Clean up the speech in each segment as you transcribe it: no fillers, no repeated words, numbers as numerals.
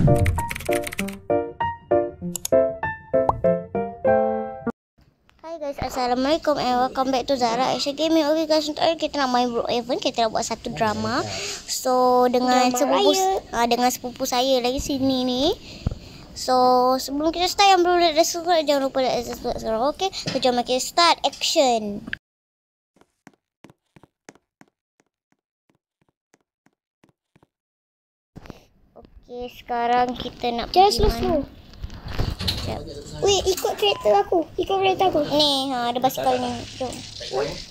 Hai guys, assalamualaikum and welcome back to Zara Aisyah Gaming. Okay guys, untuk hari kita nak main Brookhaven. Kita nak buat satu drama. So dengan sepupu saya lagi sini ni. So sebelum kita start, yang belum dah subscribe jangan lupa like dan subscribe sekarang. Okay, so jom kita start action. Okay, sekarang kita nak Just slow. Weh, ikut kereta aku. Ni, ada basikal ni. Jom.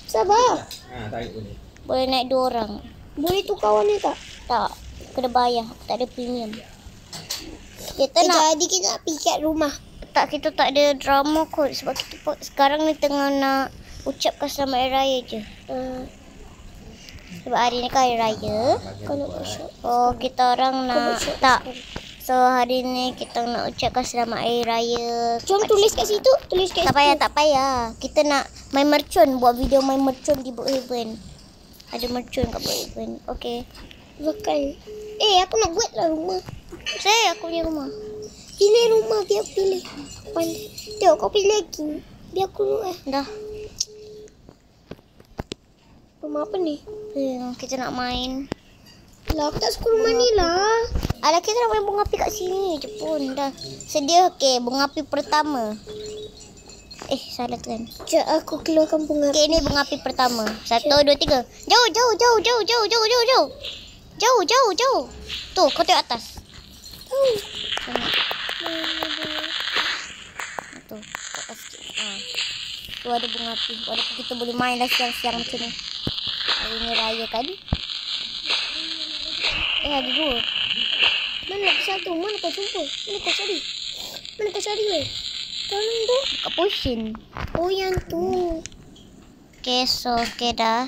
Sabar. Tarik boleh. Boleh naik 2 orang. Boleh tukar warna tak? Tak, kena bayar. Tak ada premium. Kita nak Jadi kita nak pergi kat rumah. tak, kita tak ada drama kot sebab kita sekarang ni tengah nak ucapkan selamat hari raya je. Sebab hari ni kan hari raya. Kalau workshop. Oh, kita orang nak tak. sekarang. So hari ni kita nak ucapkan selamat hari raya. Jom tulis kat situ. Tulis kat Tak situ. payah, tak payah. Kita nak main mercun, buat video main mercun di Brookhaven. Ada mercun kat Brookhaven. Okey. Bukan. Aku nak buat lah rumah. Saya aku punya rumah. Pilih rumah, biar aku pilih. Pandai. Tengok kau pilih lagi. Biar aku dulu Dah. Rumah apa ni? Kita nak main. Lah, aku tak suka rumah ni lah. Alah, kita nak main bunga api kat sini je pun. Dah. Sedia okey, bunga api pertama. Salah kan. Sekejap aku keluarkan bunga. Okey, ni bunga api pertama. 1, 2, 3. Jauh. Jauh. Tu, kau tengok atas. Sana. Tu, kat atas sikit. Tu ada bunga api. Walaupun kita boleh main lah siang-siang macam ni. Hari ni raya kan? Ada 2. Mana satu? Mana kau jumpa? Mana kau cari weh? Tolong tu. Kat potion. Oh, yang tu. Okay, so dah.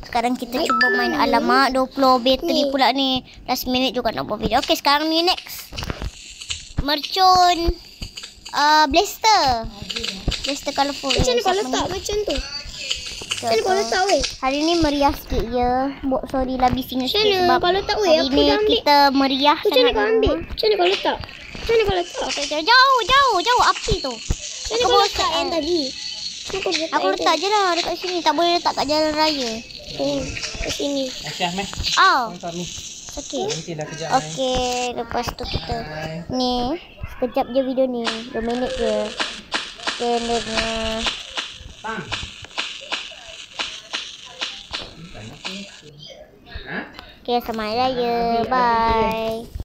Sekarang kita cuba main. Alamak, 20 bateri pula ni. Last minute juga nak buat video. Okay, sekarang ni next. Mercun. Blaster. Blaster colourful. Macam mana kau letak macam tu? Macam mana kau letak weh? Hari ni meriah sikit je. Sorry lah bising sikit sebab Kau letak weh? hari ni kita meriah Macam mana sangat. kau ambil? Macam mana kau letak? Okay, jauh api tu. Macam mana kau letak yang tadi? Aku letak je lah dekat sini. Tak boleh letak kat jalan raya. Kat sini. Aisyah, meh. Tonton ni. Okey. Nanti dah kejap. Okey, lepas tu kita ni sekejap je video ni. 2 minit je. Okay, then okay, selamat raya. Bye.